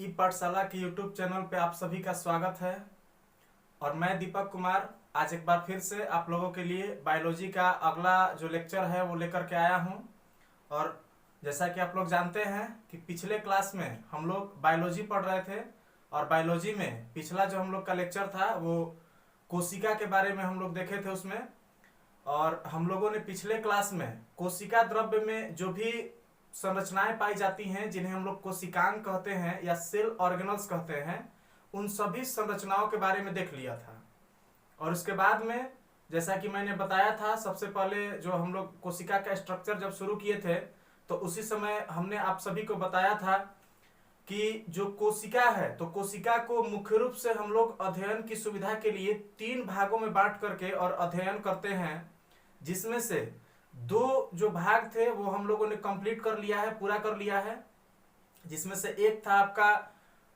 ई पाठशाला के YouTube channel पे आप सभी का स्वागत है। और मैं दीपक कुमार आज एक बार फिर से आप लोगों के लिए बायोलॉजी का अगला जो लेक्चर है वो लेकर के आया हूँ। और जैसा कि आप लोग जानते हैं कि पिछले क्लास में हम लोग बायोलॉजी पढ़ रहे थे और बायोलॉजी में पिछला जो हम लोग का लेक्चर था वो कोशिका के बारे में हम लोग देखे थे उसमें। और हम लोगों ने पिछले क्लास में कोशिका द्रव्य में जो भी संरचनाएं पाई जाती हैं जिन्हें हम लोग कोशिकांग कहते हैं या सेल ऑर्गेनल्स कहते हैं, उन सभी संरचनाओं के बारे में देख लिया था। और उसके बाद में जैसा कि मैंने बताया था, सबसे पहले जो हम लोग कोशिका का स्ट्रक्चर जब शुरू किए थे तो उसी समय हमने आप सभी को बताया था कि जो कोशिका है तो कोशिका को मुख्य रूप से हम लोग अध्ययन की सुविधा के लिए 3 भागों में बांट करके और अध्ययन करते हैं, जिसमें से 2 जो भाग थे वो हम लोगों ने कंप्लीट कर लिया है, पूरा कर लिया है। जिसमें से एक था आपका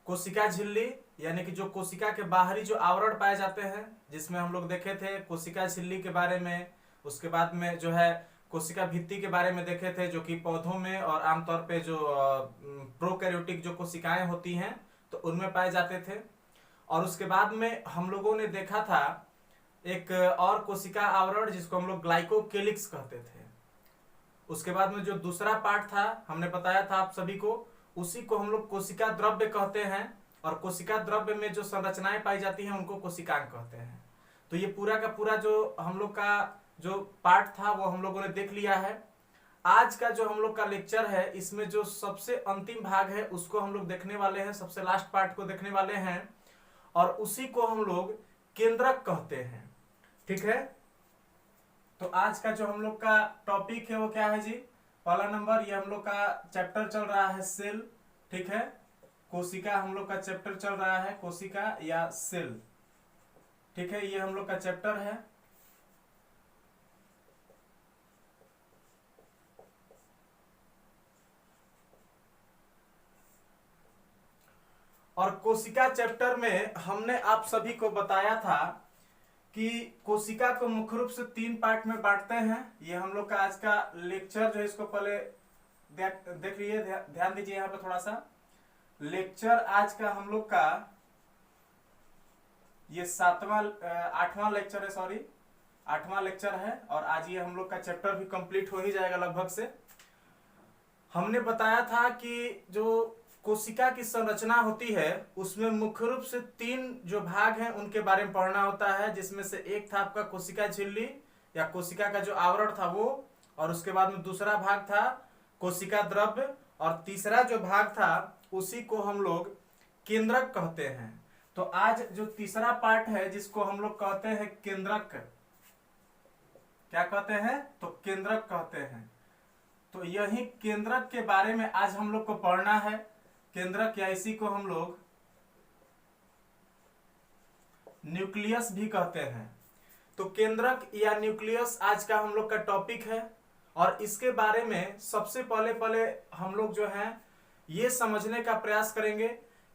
कोशिका झिल्ली, यानी कि जो कोशिका के बाहरी जो आवरण पाए जाते हैं, जिसमें हम लोग देखे थे कोशिका झिल्ली के बारे में। उसके बाद में जो है कोशिका भित्ति के बारे में देखे थे, जो कि पौधों में और आमतौर पे जो प्रोकैरियोटिक जो कोशिकाएं होती हैं तो उनमें पाए जाते थे। और उसके बाद में हम लोगों ने देखा था एक और कोशिका आवरण जिसको हम लोग ग्लाइकोकेलिक्स कहते थे। उसके बाद में जो दूसरा पार्ट था हमने बताया था आप सभी को, उसी को हम लोग कोशिका द्रव्य कहते हैं। और कोशिका द्रव्य में जो संरचनाएं पाई जाती हैं उनको कोशिकांग कहते हैं। तो ये पूरा का पूरा जो हम लोग का जो पार्ट था वो हम लोगों ने देख लिया है। आज का जो हम लोग का लेक्चर है इसमें जो सबसे अंतिम भाग है उसको हम लोग देखने वाले हैं, सबसे लास्ट पार्ट को देखने वाले हैं और उसी को हम लोग केंद्रक कहते हैं। ठीक है, तो आज का जो हम लोग का टॉपिक है वो क्या है जी? पहला नंबर, ये हम लोग का चैप्टर चल रहा है सेल। ठीक है, कोशिका हम लोग का चैप्टर चल रहा है, कोशिका या सेल। ठीक है, ये हम लोग का चैप्टर है। और कोशिका चैप्टर में हमने आप सभी को बताया था कि कोशिका को मुख्य रूप से 3 पार्ट में बांटते हैं। ये हम लोग का आज का लेक्चर जो है इसको पहले देख लीजिए, ध्यान दीजिए यहाँ पे थोड़ा सा। लेक्चर आज का हम लोग का ये 8वां लेक्चर है, सॉरी 8वां लेक्चर है। और आज ये हम लोग का चैप्टर भी कंप्लीट हो ही जाएगा लगभग से। हमने बताया था कि जो कोशिका की संरचना होती है उसमें मुख्य रूप से 3 जो भाग हैं उनके बारे में पढ़ना होता है, जिसमें से एक था आपका कोशिका झिल्ली या कोशिका का जो आवरण था वो, और उसके बाद में दूसरा भाग था कोशिका द्रव्य, और तीसरा जो भाग था उसी को हम लोग केंद्रक कहते हैं। तो आज जो तीसरा पार्ट है जिसको हम लोग कहते हैं केंद्रक, क्या कहते हैं? तो केंद्रक कहते हैं। तो यही केंद्रक के बारे में आज हम लोग को पढ़ना है। केंद्रक या इसी को हम लोग न्यूक्लियस भी कहते हैं। तो केंद्रक या न्यूक्लियस आज का हम लोग का टॉपिक है। और इसके बारे में सबसे पहले हम लोग जो है ये समझने का प्रयास करेंगे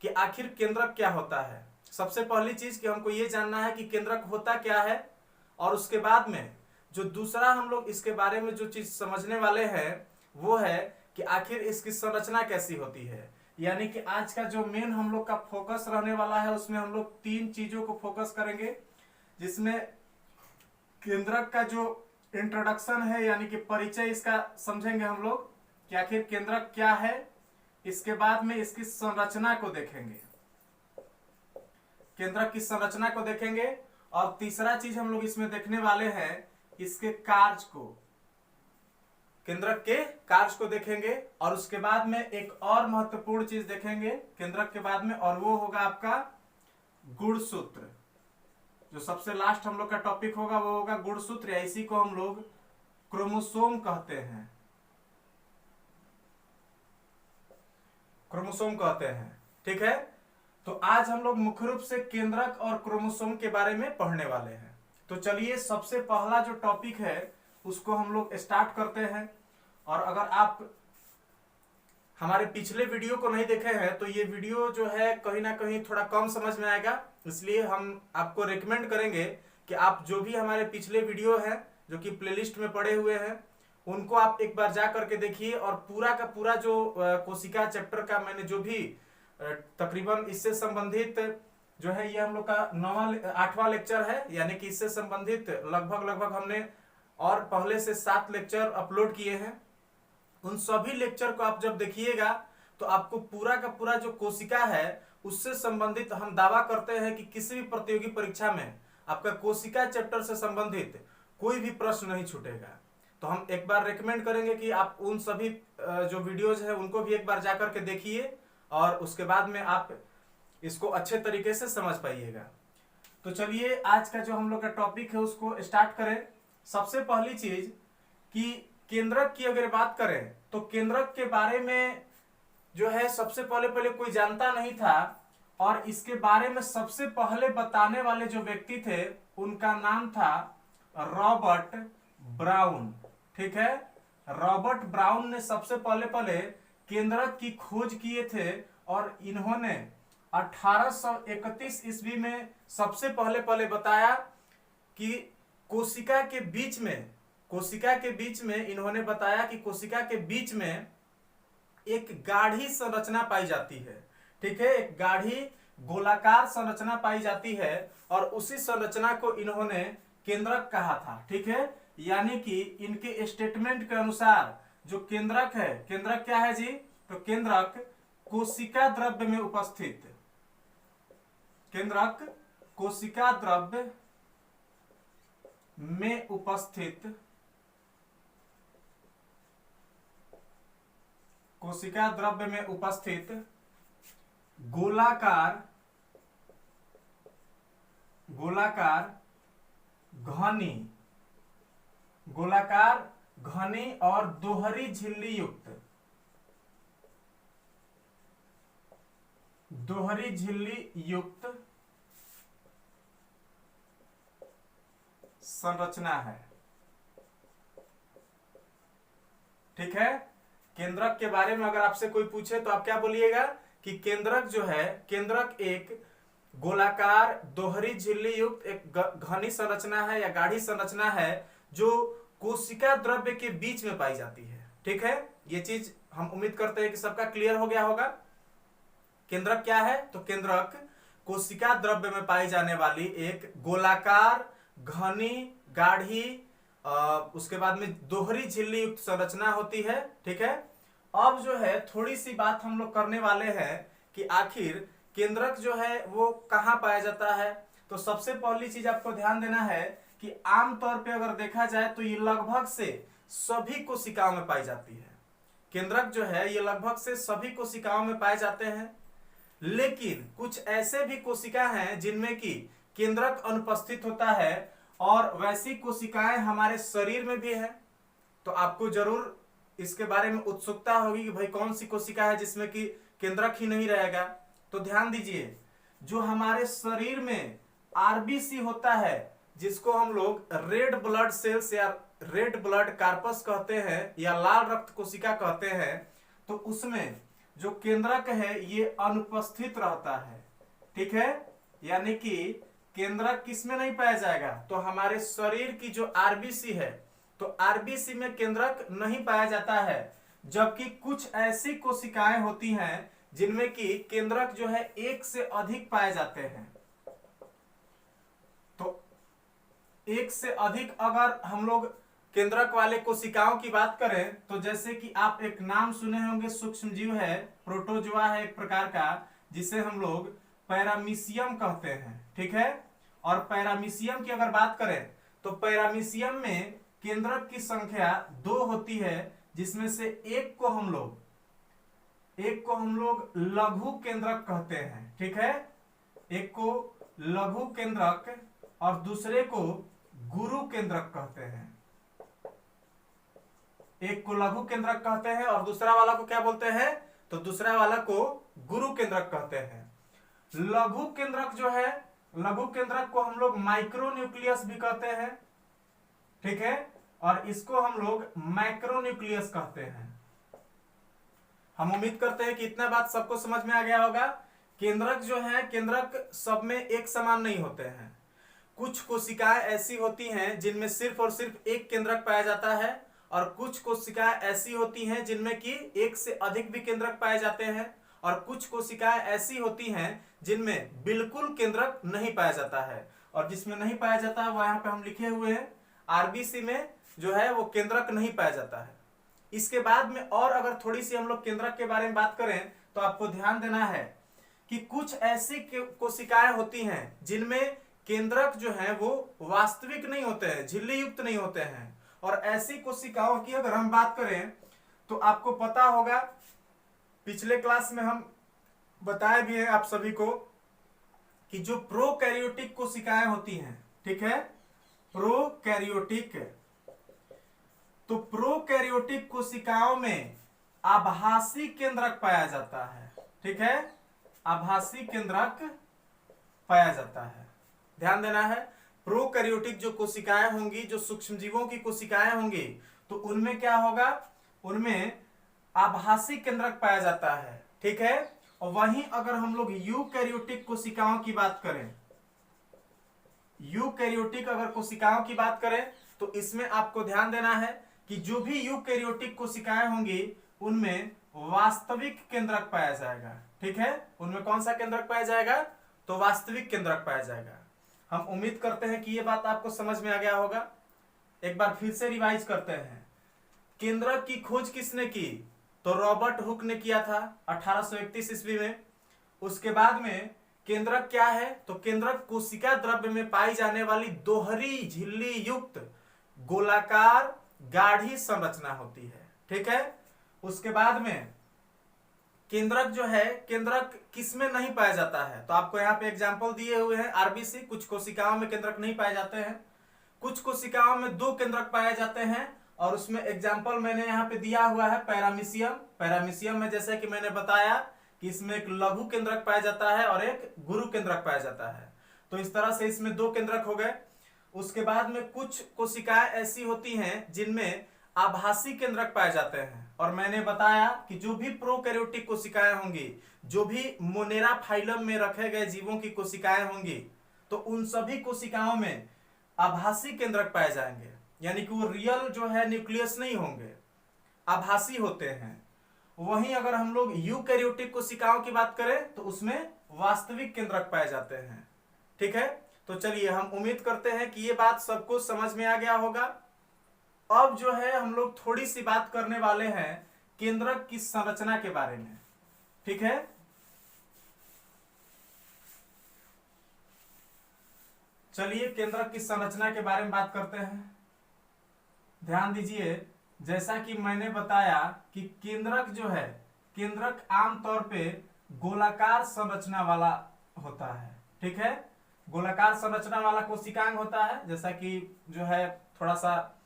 कि आखिर केंद्रक क्या होता है। सबसे पहली चीज कि हमको ये जानना है कि केंद्रक होता क्या है, और उसके बाद में जो दूसरा हम लोग इसके बारे में जो चीज समझने वाले हैं वो है कि आखिर इसकी संरचना कैसी होती है। यानी कि आज का जो मेन हम लोग का फोकस रहने वाला है उसमें हम लोग 3 चीजों को फोकस करेंगे, जिसमें केंद्रक का जो इंट्रोडक्शन है यानी कि परिचय इसका समझेंगे हम लोग कि आखिर केंद्रक क्या है। इसके बाद में इसकी संरचना को देखेंगे, केंद्रक की संरचना को देखेंगे। और तीसरा चीज हम लोग इसमें देखने वाले हैं इसके कार्य को, केंद्रक के कार्य को देखेंगे। और उसके बाद में एक और महत्वपूर्ण चीज देखेंगे केंद्रक के बाद में, और वो होगा आपका गुणसूत्र। जो सबसे लास्ट हम लोग का टॉपिक होगा वो होगा गुणसूत्र, या इसी को हम लोग क्रोमोसोम कहते हैं, क्रोमोसोम कहते हैं। ठीक है, तो आज हम लोग मुख्य रूप से केंद्रक और क्रोमोसोम के बारे में पढ़ने वाले हैं। तो चलिए सबसे पहला जो टॉपिक है उसको हम लोग स्टार्ट करते हैं। और अगर आप हमारे पिछले वीडियो को नहीं देखे हैं तो ये वीडियो जो है कहीं ना कहीं थोड़ा कम समझ में आएगा, इसलिए हम आपको रेकमेंड करेंगे कि आप जो भी हमारे पिछले वीडियो हैं जो कि प्लेलिस्ट में पड़े हुए हैं उनको आप एक बार जा करके देखिए। और पूरा का पूरा जो कोशिका चैप्टर का मैंने जो भी तकरीबन इससे संबंधित जो है ये हम लोग का 8वां लेक्चर है, यानी कि इससे संबंधित लगभग हमने और पहले से 7 लेक्चर अपलोड किए हैं। उन सभी लेक्चर को आप जब देखिएगा तो आपको पूरा का पूरा जो कोशिका है उससे संबंधित हम दावा करते हैं कि किसी भी प्रतियोगी परीक्षा में आपका कोशिका चैप्टर से संबंधित कोई भी प्रश्न नहीं छूटेगा। तो हम एक बार रेकमेंड करेंगे कि आप उन सभी जो वीडियोज है उनको भी एक बार जाकर के देखिए और उसके बाद में आप इसको अच्छे तरीके से समझ पाइएगा। तो चलिए आज का जो हम लोग का टॉपिक है उसको स्टार्ट करें। सबसे पहली चीज कि केंद्रक की अगर बात करें तो केंद्रक के बारे में जो है सबसे पहले कोई जानता नहीं था, और इसके बारे में सबसे पहले बताने वाले जो व्यक्ति थे उनका नाम था रॉबर्ट ब्राउन। ठीक है, रॉबर्ट ब्राउन ने सबसे पहले केंद्रक की खोज किए थे और इन्होंने 1831 ईस्वी में सबसे पहले बताया कि कोशिका के बीच में इन्होंने बताया कि कोशिका के बीच में एक गाढ़ी संरचना पाई जाती है। ठीक है, एक गाढ़ी गोलाकार संरचना पाई जाती है और उसी संरचना को इन्होंने केंद्रक कहा था। ठीक है, यानी कि इनके स्टेटमेंट के अनुसार जो केंद्रक है, केंद्रक क्या है जी? तो केंद्रक कोशिका द्रव्य में उपस्थित, केंद्रक कोशिका द्रव्य में उपस्थित, कोशिका द्रव्य में उपस्थित गोलाकार घनी और दोहरी झिल्ली युक्त संरचना है। ठीक है, केंद्रक के बारे में अगर आपसे कोई पूछे तो आप क्या बोलिएगा कि केंद्रक जो है, केंद्रक एक गोलाकार दोहरी झिल्ली युक्त एक घनी संरचना है या गाढ़ी संरचना है जो कोशिका द्रव्य के बीच में पाई जाती है। ठीक है, ये चीज हम उम्मीद करते हैं कि सबका क्लियर हो गया होगा। केंद्रक क्या है? तो केंद्रक कोशिका द्रव्य में पाई जाने वाली एक गोलाकार घनी गाढ़ी उसके बाद में दोहरी झिल्ली युक्त संरचना होती है। ठीक है, अब जो है थोड़ी सी बात हम लोग करने वाले हैं कि आखिर केंद्रक जो है वो कहाँ पाया जाता है। तो सबसे पहली चीज आपको ध्यान देना है कि आमतौर पे अगर देखा जाए तो ये लगभग से सभी कोशिकाओं में पाई जाती है। केंद्रक जो है ये लगभग से सभी कोशिकाओं में पाए जाते हैं, लेकिन कुछ ऐसे भी कोशिका हैं जिनमें कि केंद्रक अनुपस्थित होता है और वैसी कोशिकाएं हमारे शरीर में भी है। तो आपको जरूर इसके बारे में उत्सुकता होगी कि भाई कौन सी कोशिका है जिसमें कि केंद्रक ही नहीं रहेगा। तो ध्यान दीजिए, जो हमारे शरीर में आरबीसी होता है जिसको हम लोग रेड ब्लड सेल्स या रेड ब्लड कार्पस कहते हैं या लाल रक्त कोशिका कहते हैं, तो उसमें जो केंद्रक है ये अनुपस्थित रहता है। ठीक है, यानी कि केंद्रक किसमें नहीं पाया जाएगा? तो हमारे शरीर की जो आरबीसी है, तो आरबीसी में केंद्रक नहीं पाया जाता है, जबकि कुछ ऐसी कोशिकाएं होती हैं जिनमें कि केंद्रक जो है एक से अधिक पाए जाते हैं। तो एक से अधिक अगर हम लोग केंद्रक वाले कोशिकाओं की बात करें तो जैसे कि आप एक नाम सुने होंगे, सूक्ष्मजीव है, प्रोटोजोआ है एक प्रकार का, जिसे हम लोग पैरामीशियम कहते हैं। ठीक है, और पैरामीशियम की अगर बात करें तो पैरामीशियम में केंद्रक की संख्या 2 होती है, जिसमें से एक को हम लोग लघु केंद्रक कहते हैं। ठीक है, एक को लघु केंद्रक और दूसरे को गुरु केंद्रक कहते हैं। एक को लघु केंद्रक कहते हैं और दूसरा वाला को क्या बोलते हैं? तो दूसरा वाला को गुरु केंद्रक कहते हैं। लघु केंद्रक जो है, लघु केंद्रक को हम लोग माइक्रोन्यूक्लियस भी कहते हैं। ठीक है, और इसको हम लोग मैक्रोन्यूक्लियस कहते हैं। हम उम्मीद करते हैं कि इतना बात सबको समझ में आ गया होगा। केंद्रक जो है, केंद्रक सब में एक समान नहीं होते हैं। कुछ कोशिकाएं ऐसी होती हैं जिनमें सिर्फ और सिर्फ एक केंद्रक पाया जाता है, और कुछ कोशिकाएं ऐसी होती हैं जिनमें कि एक से अधिक भी केंद्रक पाए जाते हैं, और कुछ कोशिकाएं ऐसी होती हैं जिनमें बिल्कुल केंद्रक नहीं पाया जाता है, और जिसमें नहीं पाया जाता है वो यहाँ पे हम लिखे हुए हैं, आरबीसी में जो है वो केंद्रक नहीं पाया जाता है। इसके बाद में और अगर थोड़ी सी हम लोग केंद्रक के बारे में बात करें तो आपको ध्यान देना है कि कुछ ऐसी कोशिकाएं होती हैं जिनमें केंद्रक जो है वो वास्तविक नहीं होते हैं, झिल्ली युक्त नहीं होते हैं। और ऐसी कोशिकाओं की अगर हम बात करें तो आपको पता होगा, पिछले क्लास में हम बताए भी हैं आप सभी को कि जो प्रोकैरियोटिक कोशिकाएं होती हैं, ठीक है, प्रोकैरियोटिक, तो प्रोकैरियोटिक कोशिकाओं में आभासी केंद्रक पाया जाता है, ठीक है, आभासी केंद्रक पाया जाता है। ध्यान देना है, प्रोकैरियोटिक जो कोशिकाएं होंगी, जो सूक्ष्मजीवों की कोशिकाएं होंगी, तो उनमें क्या होगा, उनमें आभासी केंद्रक पाया जाता है, ठीक है। और वहीं अगर हम लोग यूकैरियोटिक कोशिकाओं की बात करें, यूकैरियोटिक अगर कोशिकाओं की बात करें तो इसमें आपको ध्यान देना है कि जो भी यूकैरियोटिक कोशिकाएं होंगी उनमें वास्तविक केंद्रक पाया जाएगा, ठीक है। उनमें कौन सा केंद्रक पाया जाएगा, तो वास्तविक केंद्रक पाया जाएगा। हम उम्मीद करते हैं कि यह बात आपको समझ में आ गया होगा। एक बार फिर से रिवाइज करते हैं। केंद्रक की खोज किसने की, तो रॉबर्ट हुक ने किया था 1831 ईस्वी में। उसके बाद में केंद्रक क्या है, तो केंद्रक कोशिका द्रव्य में पाई जाने वाली दोहरी झिल्ली युक्त गोलाकार गाढ़ी संरचना होती है, ठीक है। उसके बाद में केंद्रक जो है, केंद्रक किसमें नहीं पाया जाता है, तो आपको यहाँ पे एग्जांपल दिए हुए हैं, आरबीसी। कुछ कोशिकाओं में केंद्रक नहीं पाए जाते हैं, कुछ कोशिकाओं में 2 केंद्रक पाए जाते हैं, और उसमें एग्जांपल मैंने यहाँ पे दिया हुआ है पैरामीशियम। पैरामीशियम में जैसे कि मैंने बताया कि इसमें एक लघु केंद्रक पाया जाता है और एक गुरु केंद्रक पाया जाता है, तो इस तरह से इसमें 2 केंद्रक हो गए। उसके बाद में कुछ कोशिकाएं ऐसी होती हैं जिनमें आभासी केंद्रक पाए जाते हैं, और मैंने बताया कि जो भी प्रोकैरियोटिक कोशिकाएं होंगी, जो भी मोनेरा फाइलम में रखे गए जीवों की कोशिकाएं होंगी, तो उन सभी कोशिकाओं में आभासी केंद्रक पाए जाएंगे, यानी कि वो रियल जो है न्यूक्लियस नहीं होंगे, आभासी होते हैं। वहीं अगर हम लोग यूकैरियोटिक कोशिकाओं की बात करें तो उसमें वास्तविक केंद्रक पाए जाते हैं, ठीक है। तो चलिए, हम उम्मीद करते हैं कि ये बात सबको समझ में आ गया होगा। अब जो है हम लोग थोड़ी सी बात करने वाले हैं केंद्रक की संरचना के बारे में, ठीक है। चलिए केंद्रक की संरचना के बारे में बात करते हैं। ध्यान दीजिए, जैसा कि मैंने बताया कि केंद्रक जो है, केंद्रक आमतौर पे गोलाकार संरचना वाला होता है, ठीक है। गोलाकार संरचना वाला कोशिकांग होता है, जैसा कि जो है थोड़ा सा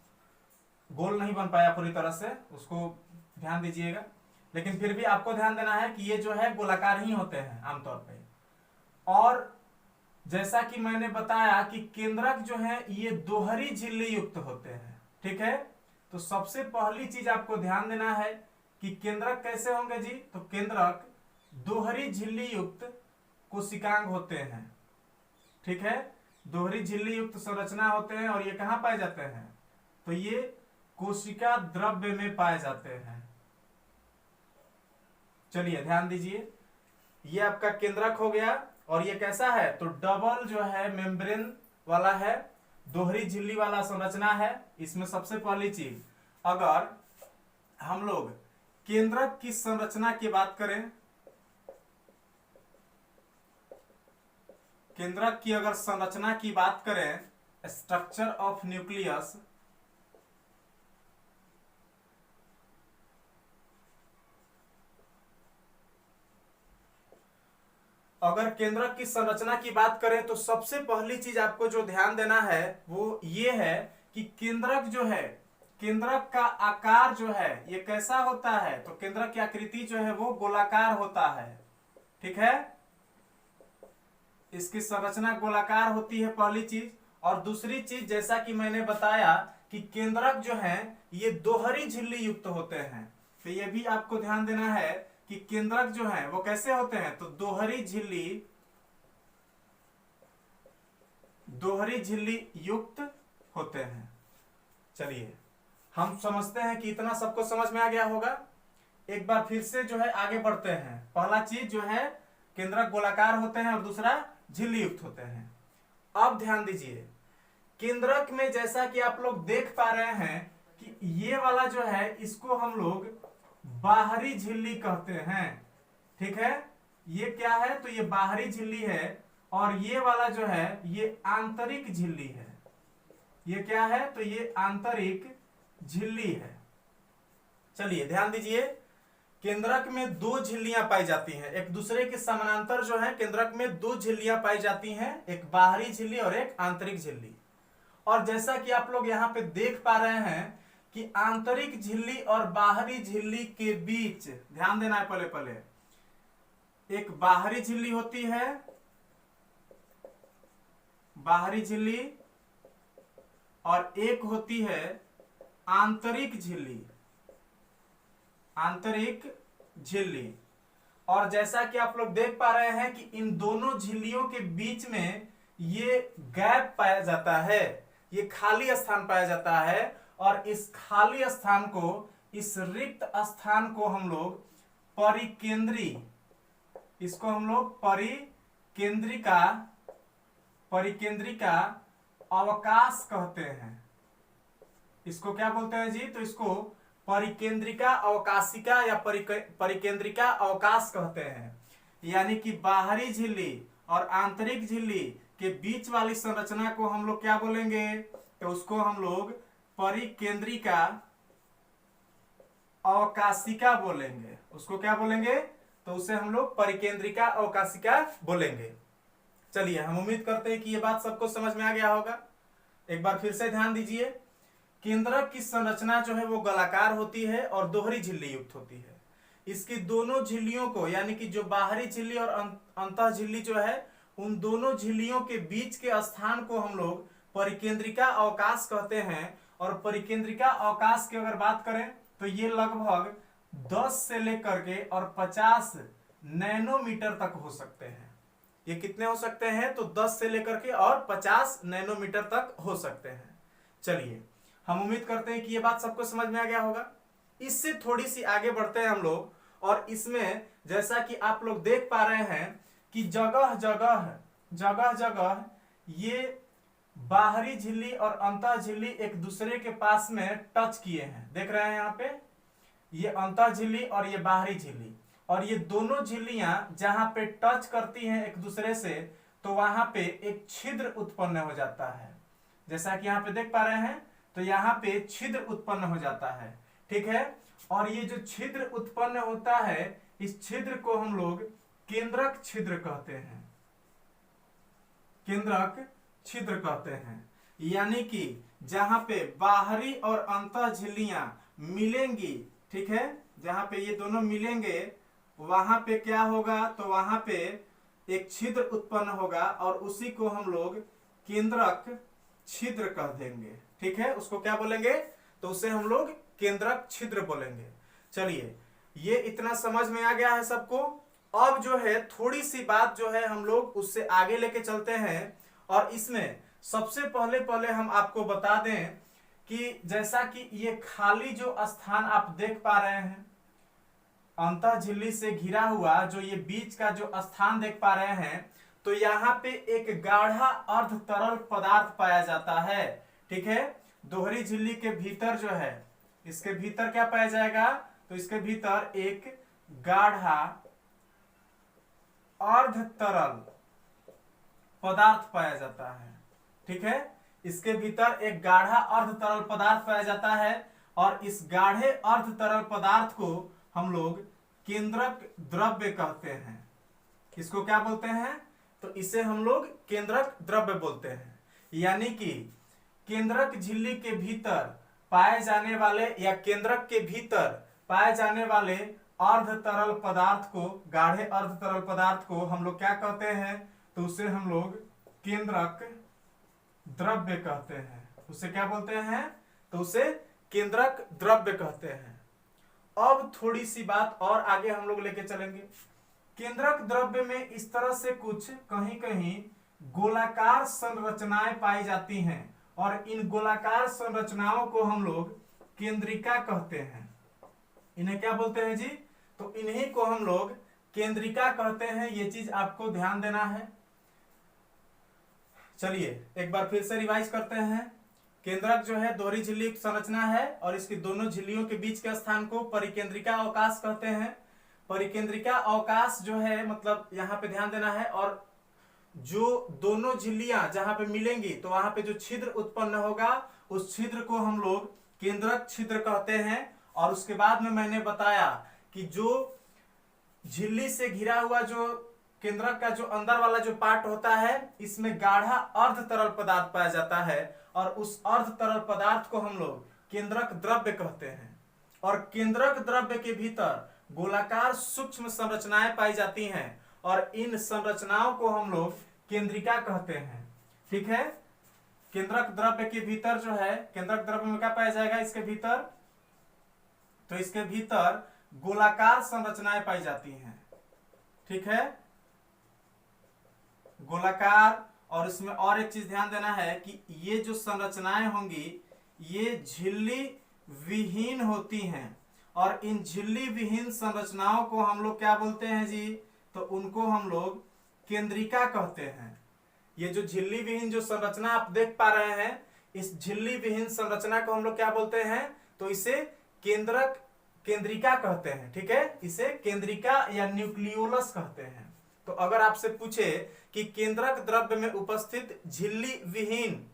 गोल नहीं बन पाया पूरी तरह से, उसको ध्यान दीजिएगा, लेकिन फिर भी आपको ध्यान देना है कि ये जो है गोलाकार ही होते हैं आमतौर पे। और जैसा कि मैंने बताया कि केंद्रक जो है ये दोहरी झिल्ली युक्त होते हैं, ठीक है। तो सबसे पहली चीज आपको ध्यान देना है कि केंद्रक कैसे होंगे जी, तो केंद्रक दोहरी झिल्ली युक्त कोशिकांग होते हैं, ठीक है। दोहरी झिल्ली युक्त संरचना होते हैं, और ये कहां पाए जाते हैं, तो ये कोशिका द्रव्य में पाए जाते हैं। चलिए ध्यान दीजिए, ये आपका केंद्रक हो गया, और ये कैसा है, तो डबल जो है मेम्ब्रेन वाला है, दोहरी झिल्ली वाला संरचना है। इसमें सबसे पहली चीज, अगर हम लोग केंद्रक की संरचना की बात करें, केंद्रक की अगर संरचना की बात करें, स्ट्रक्चर ऑफ न्यूक्लियस, अगर केंद्रक की संरचना की बात करें तो सबसे पहली चीज आपको जो ध्यान देना है वो ये है कि केंद्रक जो है, केंद्रक का आकार जो है ये कैसा होता है, तो केंद्रक की आकृति जो है वो गोलाकार होता है, ठीक है। इसकी संरचना गोलाकार होती है पहली चीज। और दूसरी चीज, जैसा कि मैंने बताया कि केंद्रक जो है ये दोहरी झिल्ली युक्त होते हैं, तो ये भी आपको ध्यान देना है कि केंद्रक जो है वो कैसे होते हैं, तो दोहरी झिल्ली युक्त होते हैं। चलिए हम समझते हैं कि इतना सबको समझ में आ गया होगा। एक बार फिर से जो है आगे बढ़ते हैं। पहला चीज जो है केंद्रक गोलाकार होते हैं और दूसरा झिल्ली युक्त होते हैं। अब ध्यान दीजिए, केंद्रक में जैसा कि आप लोग देख पा रहे हैं कि ये वाला जो है इसको हम लोग बाहरी झिल्ली कहते हैं। ठीक है, ये क्या है, तो ये बाहरी झिल्ली है, और ये वाला जो है ये आंतरिक झिल्ली है। ये क्या है, तो ये आंतरिक झिल्ली है। चलिए ध्यान दीजिए, केंद्रक में दो झिल्लियां पाई जाती हैं, एक दूसरे के समानांतर जो है केंद्रक में दो झिल्लियां पाई जाती हैं, एक बाहरी झिल्ली और एक आंतरिक झिल्ली। और जैसा कि आप लोग यहाँ पे देख पा रहे हैं कि आंतरिक झिल्ली और बाहरी झिल्ली के बीच ध्यान देना है, पहले पहले एक बाहरी झिल्ली होती है, बाहरी झिल्ली, और एक होती है आंतरिक झिल्ली, आंतरिक झिल्ली। और जैसा कि आप लोग देख पा रहे हैं कि इन दोनों झिल्लियों के बीच में ये गैप पाया जाता है, ये खाली स्थान पाया जाता है, और इस खाली स्थान को, इस रिक्त स्थान को हम लोग परिकेंद्री, इसको हम लोग परिकेंद्रिका अवकाश कहते हैं। इसको क्या बोलते हैं जी, तो इसको परिकेंद्रिका अवकाशिका या परिकेंद्रिका अवकाश कहते हैं। यानी कि बाहरी झिल्ली और आंतरिक झिल्ली के बीच वाली संरचना को हम लोग क्या बोलेंगे, तो उसको हम लोग परिकेंद्रिका अवकाशिका बोलेंगे। उसको क्या बोलेंगे, तो उसे हम लोग परिकेंद्रिका अवकाशिका बोलेंगे। चलिए, हम उम्मीद करते हैं कि ये बात सबको समझ में आ गया होगा। एक बार फिर से ध्यान दीजिए, केंद्रक की संरचना जो है वो गोलाकार होती है और दोहरी झिल्ली युक्त होती है। इसकी दोनों झिल्लियों को, यानी कि जो बाहरी झिल्ली और अंतः झिल्ली जो है, उन दोनों झिल्लियों के बीच के स्थान को हम लोग परिकेंद्रिका अवकाश कहते हैं। और परिकेंद्रिका अवकाश की अगर बात करें तो ये लगभग 10 से लेकर के और 50 नैनोमीटर तक हो सकते हैं। ये कितने हो सकते हैं, तो 10 से लेकर के और 50 नैनोमीटर तक हो सकते हैं। चलिए, हम उम्मीद करते हैं कि ये बात सबको समझ में आ गया होगा। इससे थोड़ी सी आगे बढ़ते हैं हम लोग, और इसमें जैसा कि आप लोग देख पा रहे हैं कि जगह जगह ये बाहरी झिल्ली और अंतः झिल्ली एक दूसरे के पास में टच किए हैं। देख रहे हैं यहाँ पे, ये अंतः झिल्ली और ये बाहरी झिल्ली, और ये दोनों झिल्लियां जहां पे टच करती हैं एक दूसरे से, तो वहां पे एक छिद्र उत्पन्न हो जाता है। जैसा कि यहाँ पे देख पा रहे हैं, तो यहाँ पे छिद्र उत्पन्न हो जाता है। ठीक है, और ये जो छिद्र उत्पन्न होता है, इस छिद्र को हम लोग केंद्रक छिद्र कहते हैं, केंद्रक छिद्र कहते हैं। यानी कि जहां पे बाहरी और अंतः झिल्लियां मिलेंगी, ठीक है, जहां पे ये दोनों मिलेंगे वहां पे क्या होगा, तो वहां पे एक छिद्र उत्पन्न होगा, और उसी को हम लोग केंद्रक छिद्र कह देंगे। ठीक है, उसको क्या बोलेंगे, तो उसे हम लोग केंद्रक छिद्र बोलेंगे। चलिए, ये इतना समझ में आ गया है सबको। अब जो है थोड़ी सी बात जो है हम लोग उससे आगे लेके चलते हैं, और इसमें सबसे पहले हम आपको बता दें कि जैसा कि ये खाली जो स्थान आप देख पा रहे हैं, अंतः झिल्ली से घिरा हुआ जो ये बीच का जो स्थान देख पा रहे हैं, तो यहाँ पे एक गाढ़ा अर्ध तरल पदार्थ पाया जाता है। ठीक है, दोहरी झिल्ली के भीतर जो है, इसके भीतर क्या पाया जाएगा, तो इसके भीतर एक गाढ़ा अर्ध तरल पदार्थ पाया जाता है। ठीक है, इसके भीतर एक गाढ़ा अर्ध तरल पदार्थ पाया जाता है, और इस गाढ़े अर्ध तरल पदार्थ को हम लोग केंद्रक द्रव्य कहते हैं। इसको क्या बोलते हैं, तो इसे हम लोग केंद्रक द्रव्य बोलते हैं। यानी कि केंद्रक झिल्ली के भीतर पाए जाने वाले, या केंद्रक के भीतर पाए जाने वाले अर्ध तरल पदार्थ को, गाढ़े अर्ध तरल पदार्थ को हम लोग क्या कहते हैं, तो उसे हम लोग केंद्रक द्रव्य कहते हैं। उसे क्या बोलते हैं, तो उसे केंद्रक द्रव्य कहते हैं। अब थोड़ी सी बात और आगे हम लोग लेके चलेंगे। केंद्रक द्रव्य में इस तरह से कुछ कहीं कहीं गोलाकार संरचनाएं पाई जाती हैं, और इन गोलाकार संरचनाओं को हम लोग केंद्रिका कहते हैं। इन्हें क्या बोलते हैं जी? तो इन्हीं को हम लोग केंद्रिका कहते हैं। ये चीज आपको ध्यान देना है। चलिए एक बार फिर से रिवाइज करते हैं। केंद्रक जो है दोहरी झिल्ली संरचना है और इसकी दोनों झिल्लियों के बीच के स्थान को परिकेंद्रिका अवकाश कहते हैं। परिकेंद्रिका अवकाश जो है मतलब यहाँ पे ध्यान देना है, और जो दोनों झिल्लियां जहां पे मिलेंगी तो वहां पे जो छिद्र उत्पन्न होगा उस छिद्र को हम लोग केंद्रक छिद्र कहते हैं। और उसके बाद में मैंने बताया कि जो झिल्ली से घिरा हुआ जो केंद्रक का जो अंदर वाला जो पार्ट होता है, इसमें गाढ़ा अर्ध तरल पदार्थ पाया जाता है और उस अर्ध तरल पदार्थ को हम लोग केंद्रक द्रव्य कहते हैं। और केंद्रक द्रव्य के भीतर गोलाकार सूक्ष्म संरचनाएं पाई जाती हैं और इन संरचनाओं को हम लोग केंद्रिका कहते हैं। ठीक है, केंद्रक द्रव्य के भीतर जो है, केंद्रक द्रव्य में क्या पाया जाएगा इसके भीतर? तो इसके भीतर गोलाकार संरचनाएं पाई जाती हैं। ठीक है, गोलाकार। और इसमें और एक चीज ध्यान देना है कि ये जो संरचनाएं होंगी ये झिल्ली विहीन होती हैं और इन झिल्ली विहीन संरचनाओं को हम लोग क्या बोलते हैं जी? तो उनको हम लोग केंद्रिका कहते हैं। ये जो झिल्ली विहीन जो संरचना आप देख पा रहे हैं, इस झिल्ली विहीन संरचना को हम लोग क्या बोलते हैं? तो इसे केंद्रिका कहते हैं। ठीक है, इसे केंद्रिका या न्यूक्लियोलस कहते हैं। तो अगर आपसे पूछे कि केंद्रक द्रव्य में उपस्थित झिल्ली विहीन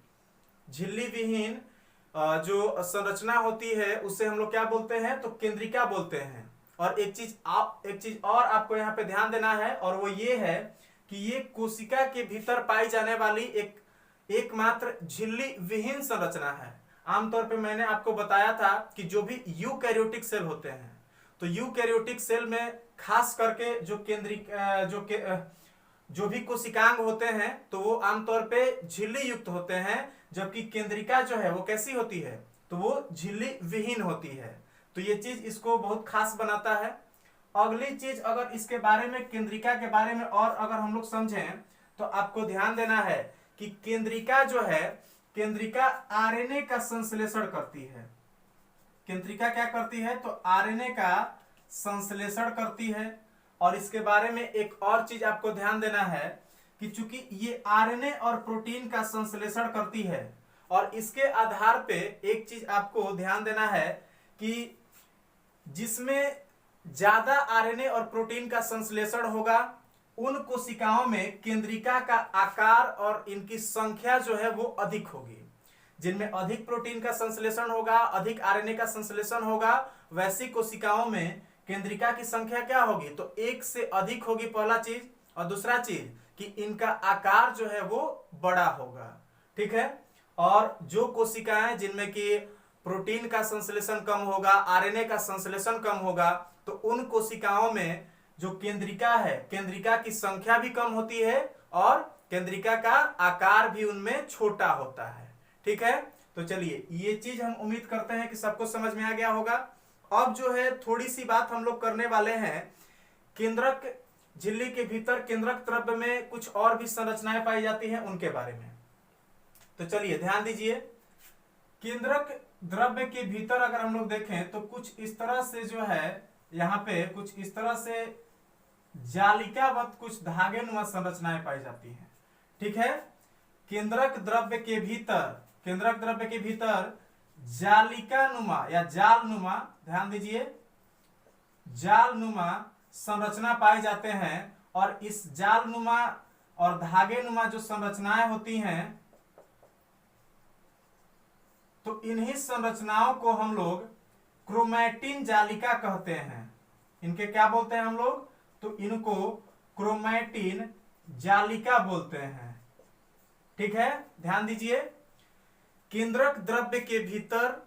जो संरचना होती है उसे हम लोग क्या बोलते हैं? तो केंद्रिका बोलते हैं। और एक चीज और आपको यहाँ पे ध्यान देना है, और वो ये है कि ये कोशिका के भीतर पाई जाने वाली एकमात्र झिल्ली विहीन संरचना है। आमतौर पे मैंने आपको बताया था कि जो भी यूकैरियोटिक सेल होते हैं, तो यूकैरियोटिक सेल में खास करके जो भी कोशिकांग होते हैं तो वो आमतौर पे झिल्ली युक्त होते हैं, जबकि केंद्रिका जो है वो कैसी होती है? तो वो झिल्ली विहीन होती है। तो ये चीज इसको बहुत खास बनाता है। अगली चीज, अगर इसके बारे में, केंद्रिका के बारे में और अगर हम लोग समझें तो आपको ध्यान देना है कि केंद्रिका जो है, केंद्रिका आरएनए का संश्लेषण करती है। केंद्रिका क्या करती है? तो आरएनए का संश्लेषण करती है। और इसके बारे में एक और चीज आपको ध्यान देना है कि चूंकि ये आरएनए और प्रोटीन का संश्लेषण करती है, और इसके आधार पे एक चीज आपको ध्यान देना है कि जिसमें ज्यादा आरएनए और प्रोटीन का संश्लेषण होगा उन कोशिकाओं में केंद्रिका का आकार और इनकी संख्या जो है वो अधिक होगी। जिनमें अधिक प्रोटीन का संश्लेषण होगा, अधिक आरएनए का संश्लेषण होगा, वैसी कोशिकाओं में केंद्रिका की संख्या क्या होगी? तो एक से अधिक होगी, पहला चीज। और दूसरा चीज कि इनका आकार जो है वो बड़ा होगा। ठीक है, और जो कोशिकाएं जिनमें कि प्रोटीन का संश्लेषण कम होगा, आरएनए का संश्लेषण कम होगा, तो उन कोशिकाओं में जो केंद्रिका है, केंद्रिका की संख्या भी कम होती है और केंद्रिका का आकार भी उनमें छोटा होता है। ठीक है, तो चलिए ये चीज हम उम्मीद करते हैं कि सबको समझ में आ गया होगा। अब जो है थोड़ी सी बात हम लोग करने वाले हैं, केंद्रक झिल्ली के भीतर केंद्रक द्रव्य में कुछ और भी संरचनाएं पाई जाती हैं, उनके बारे में। तो चलिए ध्यान दीजिए, केंद्रक द्रव्य के भीतर अगर हम लोग देखें तो कुछ इस तरह से जो है, यहाँ पे कुछ इस तरह से जालिकावत कुछ धागेनुमा संरचनाएं पाई जाती हैं। ठीक है, केंद्रक द्रव्य के भीतर जालिकानुमा या जालनुमा, ध्यान दीजिए, जालनुमा संरचना पाए जाते हैं। और इस जालनुमा और धागेनुमा जो संरचनाएं होती हैं, तो इन्हीं संरचनाओं को हम लोग क्रोमैटिन जालिका कहते हैं। इनके क्या बोलते हैं हम लोग? तो इनको क्रोमैटिन जालिका बोलते हैं। ठीक है, ध्यान दीजिए, केंद्रक द्रव्य के भीतर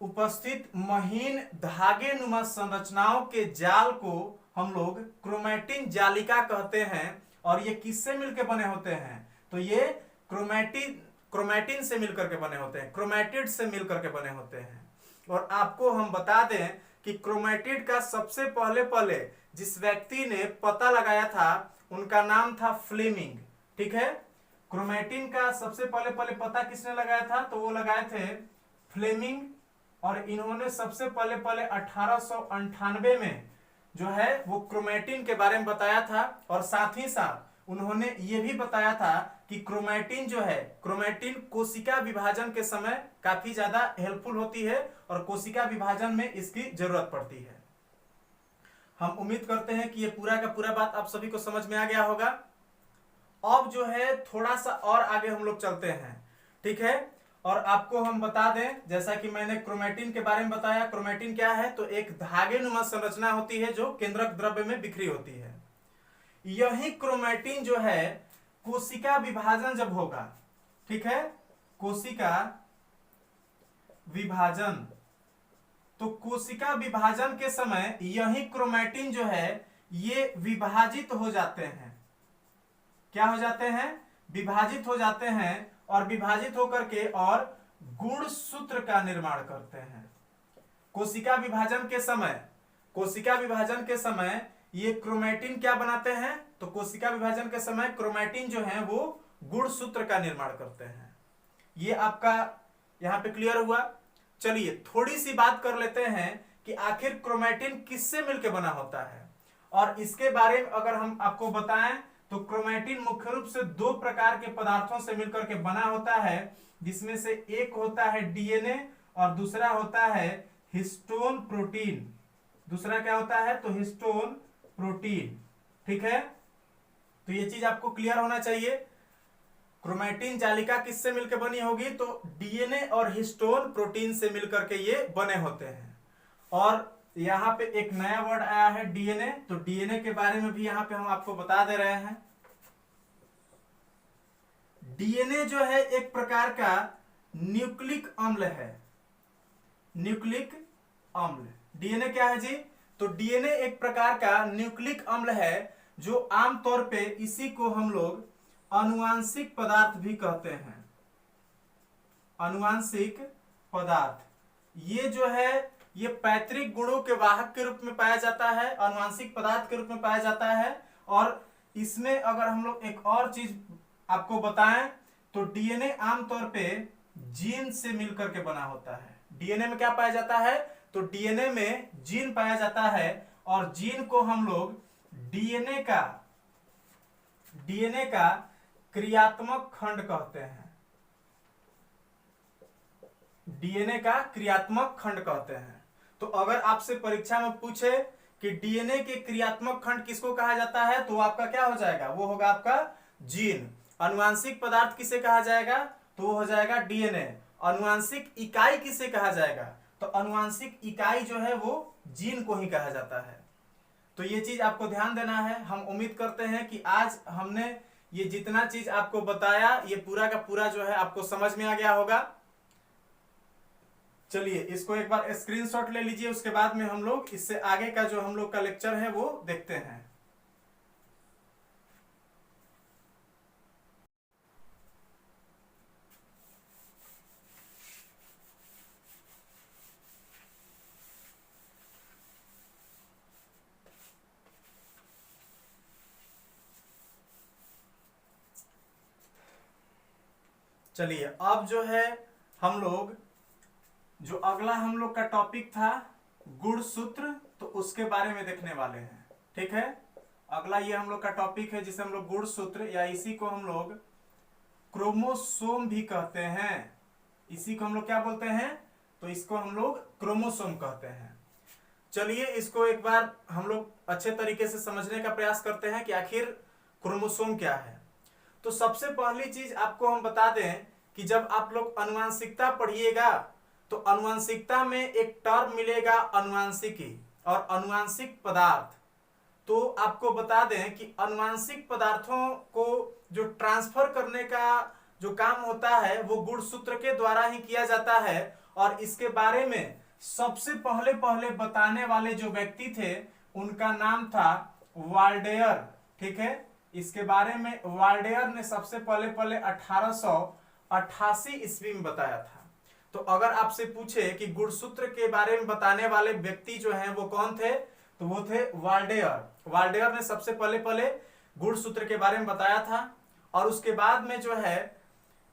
उपस्थित महीन धागेनुमा संरचनाओं के जाल को हम लोग क्रोमैटिन जालिका कहते हैं। और ये किससे मिलकर बने होते हैं? तो ये क्रोमैटिन से मिलकर के बने होते हैं, क्रोमैटिड से मिलकर के बने होते हैं। और आपको हम बता दें कि क्रोमैटिड का सबसे पहले जिस व्यक्ति ने पता लगाया था उनका नाम था फ्लेमिंग। ठीक है, क्रोमैटिन का सबसे पहले पता किसने लगाया था? तो वो लगाए थे फ्लेमिंग। और इन्होंने सबसे पहले पहले 1898 में जो है वो क्रोमैटिन के बारे में बताया था। और साथ ही साथ उन्होंने ये भी बताया था कि क्रोमैटिन जो है, क्रोमैटिन कोशिका विभाजन के समय काफी ज्यादा हेल्पफुल होती है और कोशिका विभाजन में इसकी जरूरत पड़ती है। हम उम्मीद करते हैं कि ये पूरा का पूरा बात आप सभी को समझ में आ गया होगा। अब जो है थोड़ा सा और आगे हम लोग चलते हैं, ठीक है। और आपको हम बता दें, जैसा कि मैंने क्रोमैटिन के बारे में बताया, क्रोमैटिन क्या है, तो एक धागे नुमा संरचना होती है जो केंद्रक द्रव्य में बिखरी होती है। यही क्रोमैटिन जो है कोशिका विभाजन जब होगा, ठीक है, कोशिका विभाजन, तो कोशिका विभाजन के समय यही क्रोमैटिन जो है ये विभाजित हो जाते हैं। क्या हो जाते हैं? विभाजित हो जाते हैं और विभाजित होकर के और गुणसूत्र का निर्माण करते हैं। कोशिका विभाजन के समय, कोशिका विभाजन के समय ये क्रोमैटिन क्या बनाते हैं? तो कोशिका विभाजन के समय क्रोमैटिन जो है वो गुणसूत्र का निर्माण करते हैं। ये आपका यहां पे क्लियर हुआ। चलिए थोड़ी सी बात कर लेते हैं कि आखिर क्रोमैटिन किससे मिलकर बना होता है। और इसके बारे में अगर हम आपको बताएं तो क्रोमैटिन मुख्य रूप से दो प्रकार के पदार्थों से मिलकर के बना होता है, जिसमें से एक होता है डीएनए और दूसरा होता है हिस्टोन प्रोटीन। दूसरा क्या होता है? तो हिस्टोन प्रोटीन, ठीक है। तो ये चीज आपको क्लियर होना चाहिए। क्रोमैटिन जालिका किससे मिलकर बनी होगी? तो डीएनए और हिस्टोन प्रोटीन से मिलकर के ये बने होते हैं। और यहां पे एक नया वर्ड आया है डीएनए, तो डीएनए के बारे में भी यहां पे हम आपको बता दे रहे हैं। डीएनए जो है एक प्रकार का न्यूक्लिक अम्ल है। न्यूक्लिक अम्ल, डीएनए क्या है जी? तो डीएनए एक प्रकार का न्यूक्लिक अम्ल है जो आमतौर पे इसी को हम लोग आनुवांशिक पदार्थ भी कहते हैं। आनुवांशिक पदार्थ, ये जो है ये पैतृक गुणों के वाहक के रूप में पाया जाता है, आनुवांशिक पदार्थ के रूप में पाया जाता है। और इसमें अगर हम लोग एक और चीज आपको बताएं तो डीएनए आमतौर पे जीन से मिलकर के बना होता है। डीएनए में क्या पाया जाता है? तो डीएनए में जीन पाया जाता है और जीन को हम लोग डीएनए का क्रियात्मक खंड कहते हैं। डीएनए का क्रियात्मक खंड कहते हैं। तो अगर आपसे परीक्षा में पूछे कि डीएनए के क्रियात्मक खंड किसको कहा जाता है, तो आपका क्या हो जाएगा? वो होगा आपका जीन। आनुवांशिक पदार्थ किसे कहा जाएगा? तो वो हो जाएगा डीएनए। आनुवांशिक इकाई किसे कहा जाएगा? तो आनुवांशिक इकाई जो है वो जीन को ही कहा जाता है। तो ये चीज आपको ध्यान देना है। हम उम्मीद करते हैं कि आज हमने ये जितना चीज आपको बताया ये पूरा का पूरा जो है आपको समझ में आ गया होगा। चलिए इसको एक बार स्क्रीनशॉट ले लीजिए, उसके बाद में हम लोग इससे आगे का जो हम लोग का लेक्चर है वो देखते हैं। चलिए अब जो है हम लोग जो अगला हम लोग का टॉपिक था गुणसूत्र, तो उसके बारे में देखने वाले हैं, ठीक है। अगला ये हम लोग का टॉपिक है जिसे हम लोग गुणसूत्र या इसी को हम लोग क्रोमोसोम भी कहते हैं। इसी को हम लोग क्या बोलते हैं? तो इसको हम लोग क्रोमोसोम कहते हैं। चलिए इसको एक बार हम लोग अच्छे तरीके से समझने का प्रयास करते हैं कि आखिर क्रोमोसोम क्या है। तो सबसे पहली चीज आपको हम बता दें कि जब आप लोग आनुवांशिकता पढ़िएगा तो आनुवांशिकता में एक टर्म मिलेगा आनुवांशिकी और आनुवांशिक पदार्थ। तो आपको बता दें कि आनुवांशिक पदार्थों को जो ट्रांसफर करने का जो काम होता है वो गुणसूत्र के द्वारा ही किया जाता है। और इसके बारे में सबसे पहले पहले बताने वाले जो व्यक्ति थे उनका नाम था वाल्डेयर, ठीक है। इसके बारे में वाल्डेयर ने सबसे पहले पहले 1888 ईस्वी में बताया था। तो अगर आपसे पूछे कि गुणसूत्र के बारे में बताने वाले व्यक्ति जो हैं वो कौन थे, तो वो थे वाल्डेयर। वाल्डेयर ने सबसे पहले पहले गुणसूत्र के बारे में बताया था और उसके बाद में जो है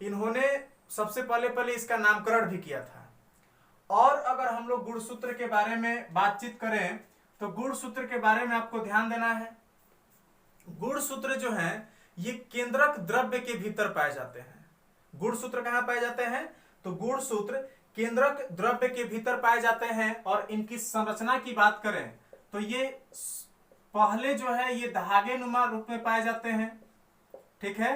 इन्होंने सबसे पहले पहले इसका नामकरण भी किया था। और अगर हम लोग गुणसूत्र के बारे में बातचीत करें तो गुणसूत्र के बारे में आपको ध्यान देना है। गुणसूत्र जो है ये केंद्रक द्रव्य के भीतर पाए जाते हैं। गुणसूत्र कहां पाए जाते हैं? तो गुणसूत्र केंद्रक द्रव्य के भीतर पाए जाते हैं। और इनकी संरचना की बात करें तो ये पहले जो है ये धागे नुमा रूप में पाए जाते हैं। ठीक है,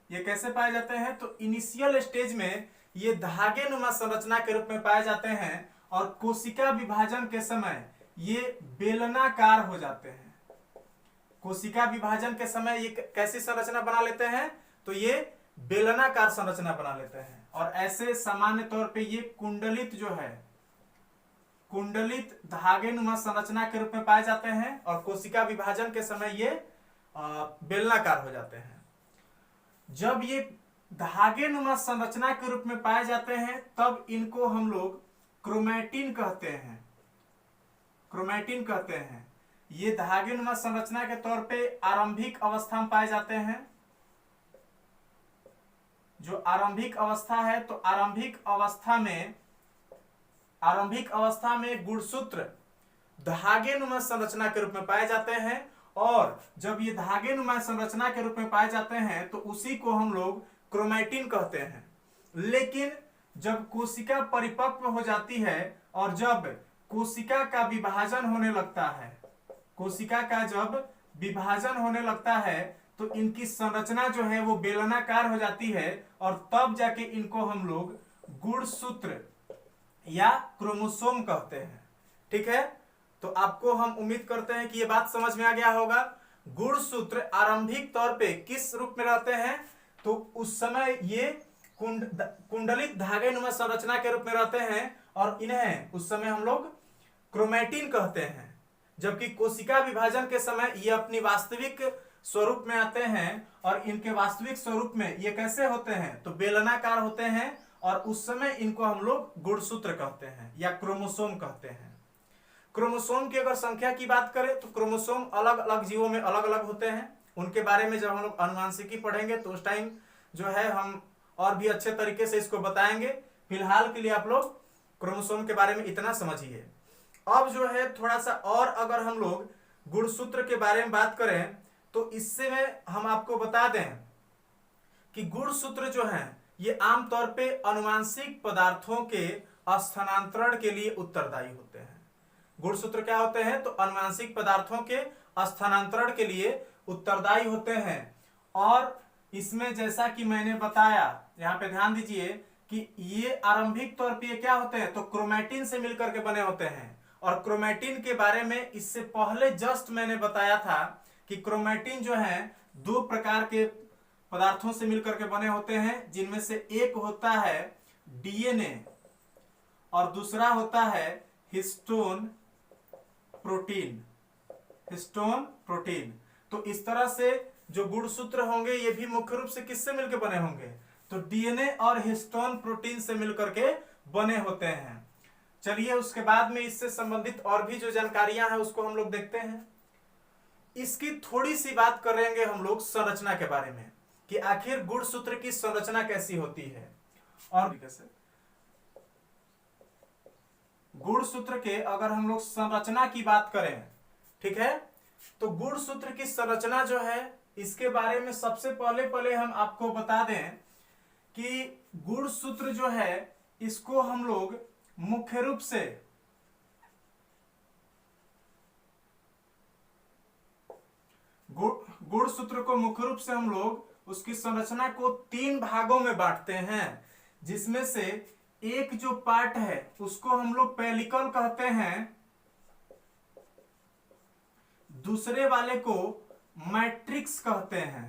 ये कैसे पाए जाते हैं? तो इनिशियल स्टेज में ये धागे नुमा संरचना के रूप में पाए जाते हैं और कोशिका विभाजन के समय ये बेलनाकार हो जाते हैं। कोशिका विभाजन के समय ये कैसी संरचना बना लेते हैं? तो ये बेलनाकार संरचना बना लेते हैं। और ऐसे सामान्य तौर पे ये कुंडलित जो है, कुंडलित धागे नुमा संरचना के रूप में पाए जाते हैं और कोशिका विभाजन के समय ये बेलनाकार हो जाते हैं। जब ये धागे नुमा संरचना के रूप में पाए जाते हैं तब इनको हम लोग क्रोमैटिन कहते हैं। क्रोमैटिन कहते हैं। ये धागे नुमा संरचना के तौर पे आरंभिक अवस्था में पाए जाते हैं। जो आरंभिक अवस्था है तो आरंभिक अवस्था में गुणसूत्र धागे नुमा संरचना के रूप में पाए जाते हैं। और जब ये धागे नुमा संरचना के रूप में पाए जाते हैं तो उसी को हम लोग क्रोमैटिन कहते हैं। लेकिन जब कोशिका परिपक्व हो जाती है और जब कोशिका का विभाजन होने लगता है, कोशिका का जब विभाजन होने लगता है तो इनकी संरचना जो है वो बेलनाकार हो जाती है और तब जाके इनको हम लोग गुणसूत्र या क्रोमोसोम कहते हैं। ठीक है, तो आपको हम उम्मीद करते हैं कि ये बात समझ में आ गया होगा। गुणसूत्र आरंभिक तौर पे किस रूप में रहते हैं? तो उस समय ये कुंडलित धागे नुमा संरचना के रूप में रहते हैं और इन्हें उस समय हम लोग क्रोमैटिन कहते हैं। जबकि कोशिका विभाजन के समय ये अपनी वास्तविक स्वरूप में आते हैं और इनके वास्तविक स्वरूप में ये कैसे होते हैं? तो बेलनाकार होते हैं और उस समय इनको हम लोग गुणसूत्र कहते हैं या क्रोमोसोम कहते हैं। क्रोमोसोम की अगर संख्या की बात करें तो क्रोमोसोम अलग अलग जीवों में अलग अलग होते हैं। उनके बारे में जब हम लोग आनुवांशिकी पढ़ेंगे तो उस टाइम जो है हम और भी अच्छे तरीके से इसको बताएंगे। फिलहाल के लिए आप लोग क्रोमोसोम के बारे में इतना समझिए। अब जो है थोड़ा सा और अगर हम लोग गुणसूत्र के बारे में बात करें तो इससे में हम आपको बता दें कि गुणसूत्र जो है ये आमतौर पे आनुवांशिक पदार्थों के स्थानांतरण के लिए उत्तरदायी होते हैं। गुणसूत्र क्या होते हैं? तो आनुवांशिक पदार्थों के स्थानांतरण के लिए उत्तरदायी होते हैं। और इसमें जैसा कि मैंने बताया, यहाँ पे ध्यान दीजिए कि ये आरंभिक तौर पे क्या होते हैं? तो क्रोमैटिन से मिलकर के बने होते हैं। और क्रोमैटिन के बारे में इससे पहले जस्ट मैंने बताया था कि क्रोमैटिन जो है दो प्रकार के पदार्थों से मिलकर के बने होते हैं, जिनमें से एक होता है डीएनए और दूसरा होता है हिस्टोन प्रोटीन। Histone protein. तो इस तरह से जो गुणसूत्र होंगे ये भी मुख्य रूप से किससे मिलकर बने होंगे? तो डीएनए और हिस्टोन प्रोटीन से मिलकर के बने होते हैं। चलिए उसके बाद में इससे संबंधित और भी जो जानकारियां हैं उसको हम लोग देखते हैं। इसकी थोड़ी सी बात करेंगे हम लोग संरचना के बारे में कि आखिर गुणसूत्र की संरचना कैसी होती है। और कैसे गुणसूत्र के अगर हम लोग संरचना की बात करें, ठीक है, तो गुणसूत्र की संरचना जो है इसके बारे में सबसे पहले हम आपको बता दें कि गुणसूत्र जो है इसको हम लोग मुख्य रूप से गुणसूत्र को मुख्य रूप से हम लोग उसकी संरचना को 3 भागों में बांटते हैं, जिसमें से एक जो पार्ट है उसको हम लोग पेलिकल कहते हैं, दूसरे वाले को मैट्रिक्स कहते हैं।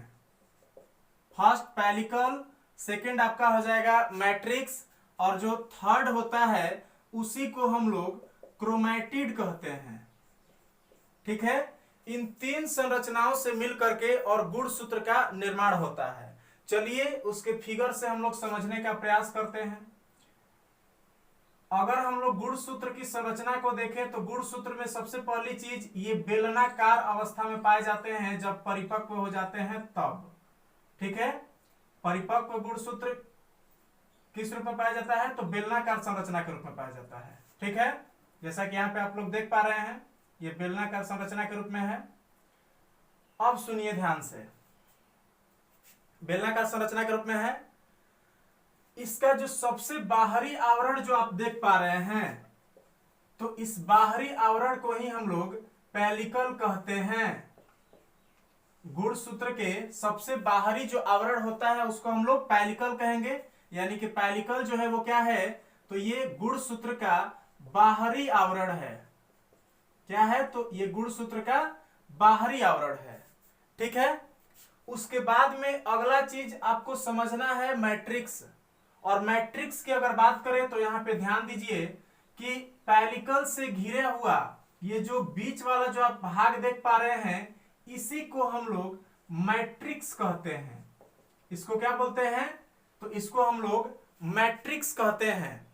फर्स्ट पेलिकल, सेकंड आपका हो जाएगा मैट्रिक्स और जो थर्ड होता है उसी को हम लोग क्रोमैटिड कहते हैं। ठीक है, इन 3 संरचनाओं से मिलकर के और गुणसूत्र का निर्माण होता है। चलिए उसके फिगर से हम लोग समझने का प्रयास करते हैं। अगर हम लोग गुणसूत्र की संरचना को देखें तो गुणसूत्र में सबसे पहली चीज ये बेलनाकार अवस्था में पाए जाते हैं जब परिपक्व हो जाते हैं तब। ठीक है, परिपक्व गुणसूत्र किस रूप में पाया जाता है? तो बेलनाकार संरचना के रूप में पाया जाता है। ठीक है, जैसा कि यहाँ पे आप लोग देख पा रहे हैं, ये बेलनाकार संरचना के रूप में है। अब सुनिए ध्यान से, बेलनाकार संरचना के रूप में है। इसका जो सबसे बाहरी आवरण जो आप देख पा रहे हैं, तो इस बाहरी आवरण को ही हम लोग पेलिकल कहते हैं। गुणसूत्र के सबसे बाहरी जो आवरण होता है उसको हम लोग पेलिकल कहेंगे। यानी कि पेलिकल जो है वो क्या है? तो ये गुणसूत्र का बाहरी आवरण है। क्या है? तो ये गुणसूत्र का बाहरी आवरण है। ठीक है, उसके बाद में अगला चीज आपको समझना है मैट्रिक्स। और मैट्रिक्स की अगर बात करें तो यहां पे ध्यान दीजिए कि पेलिकल से घिरे हुआ ये जो बीच वाला जो आप भाग देख पा रहे हैं, इसी को हम लोग मैट्रिक्स कहते हैं। इसको क्या बोलते हैं? तो इसको हम लोग मैट्रिक्स कहते हैं।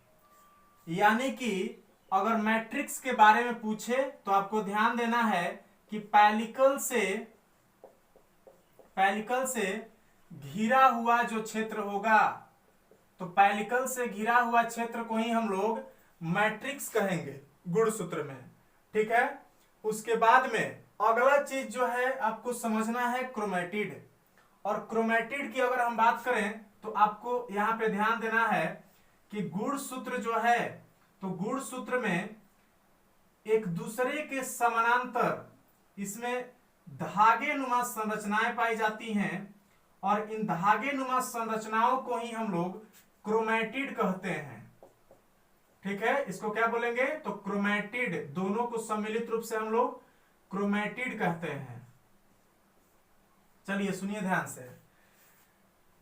यानी कि अगर मैट्रिक्स के बारे में पूछे तो आपको ध्यान देना है कि पेलिकल से घिरा हुआ जो क्षेत्र होगा, तो पेलिकल से घिरा हुआ क्षेत्र को ही हम लोग मैट्रिक्स कहेंगे गुणसूत्र में। ठीक है, उसके बाद में अगला चीज जो है आपको समझना है क्रोमेटिड। और क्रोमेटिड की अगर हम बात करें तो आपको यहां पे ध्यान देना है कि गुणसूत्र जो है, तो गुणसूत्र में एक दूसरे के समानांतर इसमें धागे नुमा संरचनाएं पाई जाती हैं। और इन धागे नुमा संरचनाओं को ही हम लोग क्रोमेटिड कहते हैं। ठीक है, इसको क्या बोलेंगे? तो क्रोमेटिड। दोनों को सम्मिलित रूप से हम लोग क्रोमेटिड कहते हैं। चलिए सुनिए ध्यान से,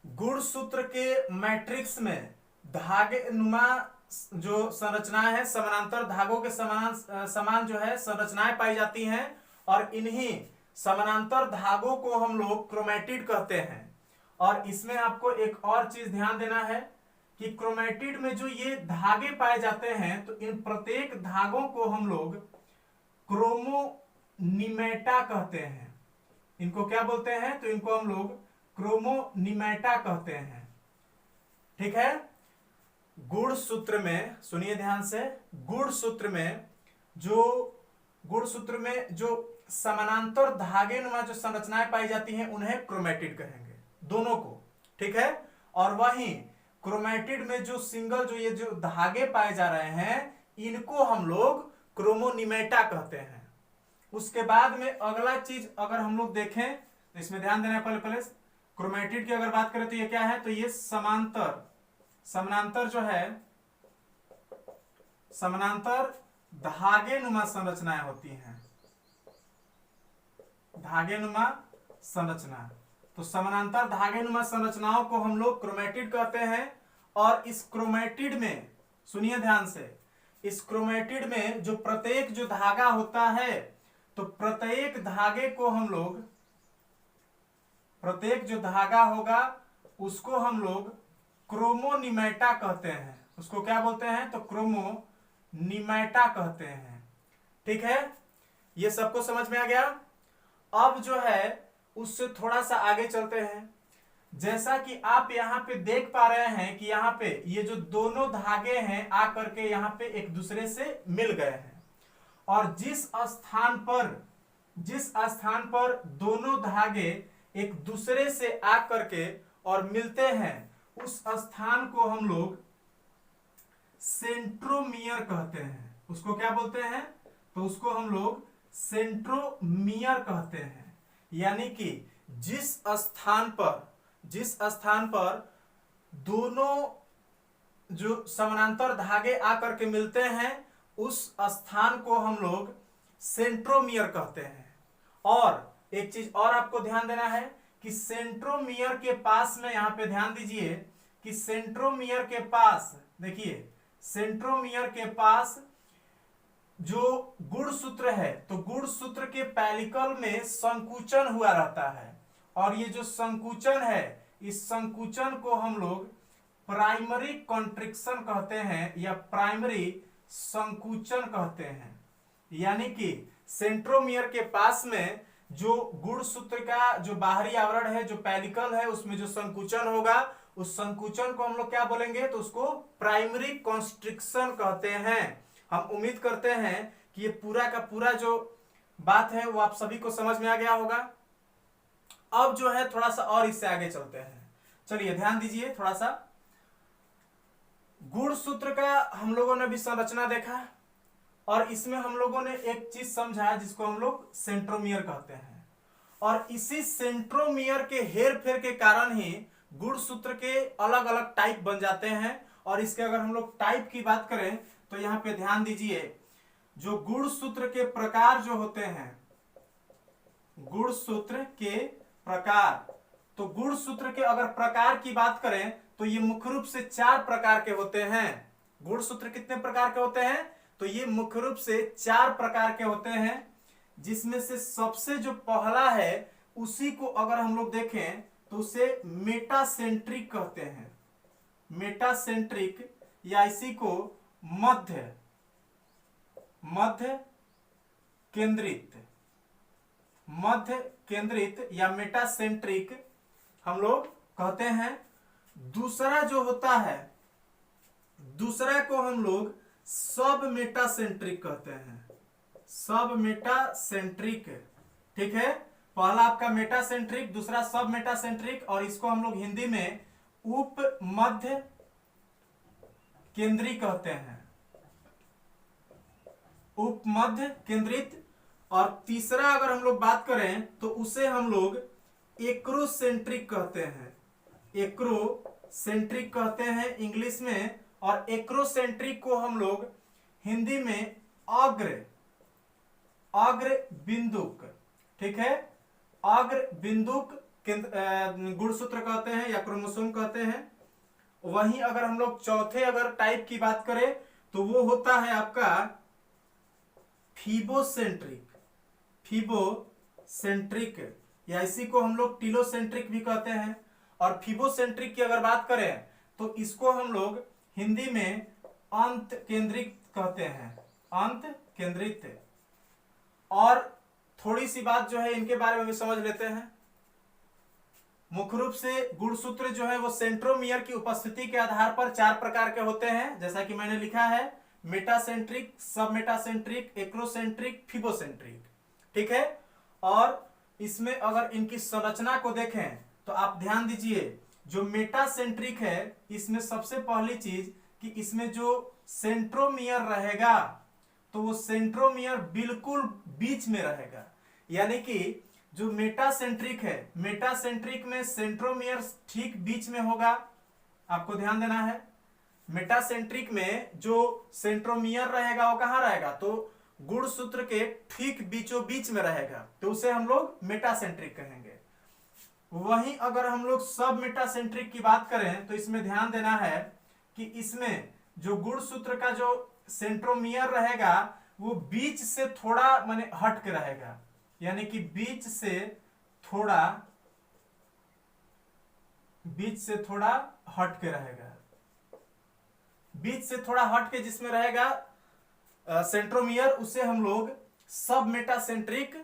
गुणसूत्र के मैट्रिक्स में धागे नुमा जो संरचनाएं हैं, समानांतर धागों के समान जो है संरचनाएं पाई जाती हैं। और इन्हीं समानांतर धागों को हम लोग क्रोमेटिड कहते हैं। और इसमें आपको एक और चीज ध्यान देना है कि क्रोमेटिड में जो ये धागे पाए जाते हैं, तो इन प्रत्येक धागों को हम लोग क्रोमोनिमेटा कहते हैं। इनको क्या बोलते हैं? तो इनको हम लोग क्रोमोनिमेटा कहते हैं। ठीक है, गुणसूत्र में सुनिए ध्यान से, गुणसूत्र में जो समानांतर धागे नुमा जो संरचनाएं पाई जाती हैं उन्हें क्रोमेटिड कहेंगे, दोनों को। ठीक है, और वहीं क्रोमेटिड में जो सिंगल जो ये जो धागे पाए जा रहे हैं, इनको हम लोग क्रोमोनिमेटा कहते हैं। उसके बाद में अगला चीज अगर हम लोग देखें तो इसमें ध्यान देना है, पहले क्रोमेटिड की अगर बात करें तो ये क्या है? तो ये समानांतर जो है, समानांतर धागे नुमा संरचनाएं होती हैं। धागे नुमा संरचना, तो समानांतर धागे नुमा संरचनाओं को हम लोग क्रोमेटिड कहते हैं। और इस क्रोमेटिड में सुनिए ध्यान से, इस क्रोमेटिड में जो प्रत्येक जो धागा होता है, तो प्रत्येक धागे को हम लोग, प्रत्येक जो धागा होगा उसको हम लोग क्रोमोनिमेटा कहते हैं। उसको क्या बोलते हैं? तो क्रोमोनिमेटा कहते हैं। ठीक है, ये सबको समझ में आ गया। अब जो है उससे थोड़ा सा आगे चलते हैं। जैसा कि आप यहां पे देख पा रहे हैं कि यहां पे ये जो दोनों धागे हैं आकर के यहां पे एक दूसरे से मिल गए हैं। और जिस स्थान पर दोनों धागे एक दूसरे से आकर के और मिलते हैं, उस स्थान को हम लोग सेंट्रोमियर कहते हैं। उसको क्या बोलते हैं? तो उसको हम लोग सेंट्रोमियर कहते हैं। यानी कि जिस स्थान पर दोनों जो समानांतर धागे आकर के मिलते हैं, उस स्थान को हम लोग सेंट्रोमियर कहते हैं। और एक चीज और आपको ध्यान देना है कि सेंट्रोमियर के पास में, यहां पे ध्यान दीजिए कि सेंट्रोमियर के पास, देखिए सेंट्रोमियर के पास जो गुणसूत्र है, तो गुणसूत्र के पेलिकल में संकुचन हुआ रहता है। और ये जो संकुचन है, इस संकुचन को हम लोग प्राइमरी कॉन्ट्रिक्शन कहते हैं या प्राइमरी संकुचन कहते हैं। यानी कि सेंट्रोमियर के पास में जो गुणसूत्र का जो बाहरी आवरण है, जो पेलिकल है, उसमें जो संकुचन होगा उस संकुचन को हम लोग क्या बोलेंगे, तो उसको प्राइमरी कॉन्स्ट्रिक्शन कहते हैं। हम उम्मीद करते हैं कि ये पूरा का पूरा जो बात है वो आप सभी को समझ में आ गया होगा। अब जो है थोड़ा सा और इससे आगे चलते हैं। चलिए ध्यान दीजिए थोड़ा सा। गुणसूत्र का हम लोगों ने भी संरचना देखा और इसमें हम लोगों ने एक चीज समझा जिसको हम लोग सेंट्रोमियर कहते हैं। और इसी सेंट्रोमियर के हेर फेर के कारण ही गुणसूत्र के अलग अलग टाइप बन जाते हैं। और इसके अगर हम लोग टाइप की बात करें तो यहां पे ध्यान दीजिए, जो गुणसूत्र के प्रकार जो होते हैं, गुणसूत्र के प्रकार, तो गुणसूत्र के अगर प्रकार की बात करें तो ये मुख्य रूप से 4 प्रकार के होते हैं। गुणसूत्र कितने प्रकार के होते हैं, तो ये मुख्य रूप से 4 प्रकार के होते हैं, जिसमें से सबसे जो पहला है उसी को अगर हम लोग देखें तो उसे मेटासेंट्रिक कहते हैं। मेटासेंट्रिक या इसी को मध्य केंद्रित या मेटासेंट्रिक हम लोग कहते हैं। दूसरा जो होता है, दूसरा को हम लोग सब मेटासेंट्रिक कहते हैं। सब मेटासेंट्रिक, ठीक है। पहला आपका मेटासेंट्रिक, दूसरा सब मेटासेंट्रिक, और इसको हम लोग हिंदी में उप मध्य केंद्रित कहते हैं, उप मध्य केंद्रित। और तीसरा अगर हम लोग बात करें तो उसे हम लोग एक्रोसेंट्रिक कहते हैं। एक्रोसेंट्रिक कहते हैं इंग्लिश में, और एक्रोसेंट्रिक को हम लोग हिंदी में अग्र बिंदुक, ठीक है, अग्र बिंदुक गुणसूत्र कहते हैं या क्रोमोसोम कहते हैं। वहीं अगर हम लोग चौथे अगर टाइप की बात करें तो वो होता है आपका फिबोसेंट्रिक या इसी को हम लोग टिलोसेंट्रिक भी कहते हैं। और फिबोसेंट्रिक की अगर बात करें तो इसको हम लोग हिंदी में अंत केंद्रित कहते हैं, अंत केंद्रित। और थोड़ी सी बात जो है इनके बारे में भी समझ लेते हैं। मुख्य रूप से गुणसूत्र जो है वो सेंट्रोमियर की उपस्थिति के आधार पर 4 प्रकार के होते हैं, जैसा कि मैंने लिखा है, मेटासेंट्रिक, सब मेटासेंट्रिक, एक्रोसेंट्रिक, फिबोसेंट्रिक, ठीक है। और इसमें अगर इनकी संरचना को देखें तो आप ध्यान दीजिए, जो मेटासेंट्रिक है इसमें सबसे पहली चीज कि इसमें जो सेंट्रोमियर रहेगा तो वो सेंट्रोमियर बिल्कुल बीच में रहेगा। यानी कि जो मेटासेंट्रिक है, मेटासेंट्रिक में सेंट्रोमियर ठीक बीच में होगा, आपको ध्यान देना है। मेटासेंट्रिक में जो सेंट्रोमियर रहेगा वो कहां रहेगा, तो गुणसूत्र के ठीक बीचों बीच में रहेगा, तो उसे हम लोग मेटासेंट्रिक कहेंगे। वहीं अगर हम लोग सब मेटासेंट्रिक की बात करें तो इसमें ध्यान देना है कि इसमें जो गुणसूत्र का जो सेंट्रोमियर रहेगा वो बीच से थोड़ा माने हट के रहेगा, यानी कि बीच से थोड़ा हट के रहेगा, बीच से थोड़ा हट के जिसमें रहेगा सेंट्रोमियर, उसे हम लोग सब मेटासेंट्रिक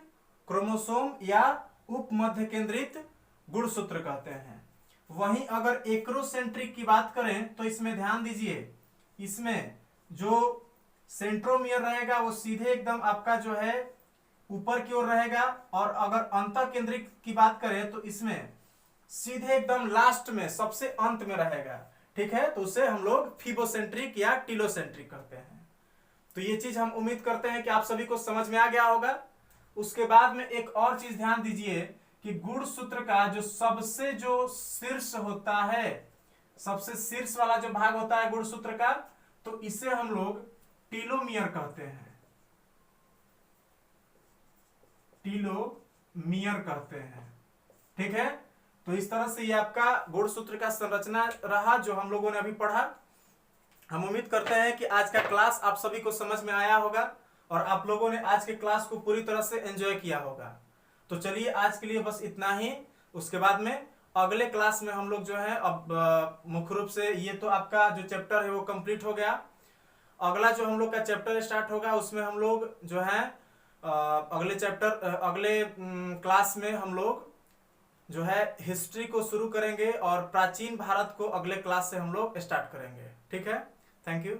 क्रोमोसोम या उप मध्य केंद्रित गुणसूत्र कहते हैं। वहीं अगर एक्रोसेंट्रिक की बात करें तो इसमें ध्यान दीजिए, इसमें जो सेंट्रोमियर रहेगा वो सीधे एकदम आपका जो है ऊपर की ओर रहेगा, और अगर अंतः केंद्रित की बात करें तो इसमें सीधे एकदम लास्ट में सबसे अंत में रहेगा, ठीक है। तो उसे हम लोग फिबोसेंट्रिक या टिलोसेंट्रिक कहते हैं। तो ये चीज हम उम्मीद करते हैं कि आप सभी को समझ में आ गया होगा। उसके बाद में एक और चीज ध्यान दीजिए कि गुणसूत्र का जो सबसे जो शीर्ष होता है, सबसे शीर्ष वाला जो भाग होता है गुणसूत्र का, तो इसे हम लोग टीलोमियर कहते हैं, टीलोमियर कहते हैं, ठीक है। तो इस तरह से ये आपका गुणसूत्र का संरचना रहा जो हम लोगों ने अभी पढ़ा। हम उम्मीद करते हैं कि आज का क्लास आप सभी को समझ में आया होगा और आप लोगों ने आज के क्लास को पूरी तरह से एंजॉय किया होगा। तो चलिए आज के लिए बस इतना ही। उसके बाद में अगले क्लास में हम लोग जो है अब मुख्य रूप से ये तो आपका जो चैप्टर है वो कंप्लीट हो गया। अगला जो हम लोग का चैप्टर स्टार्ट होगा उसमें हम लोग जो है अगले क्लास में हम लोग जो है हिस्ट्री को शुरू करेंगे और प्राचीन भारत को अगले क्लास से हम लोग स्टार्ट करेंगे। ठीक है, थैंक यू।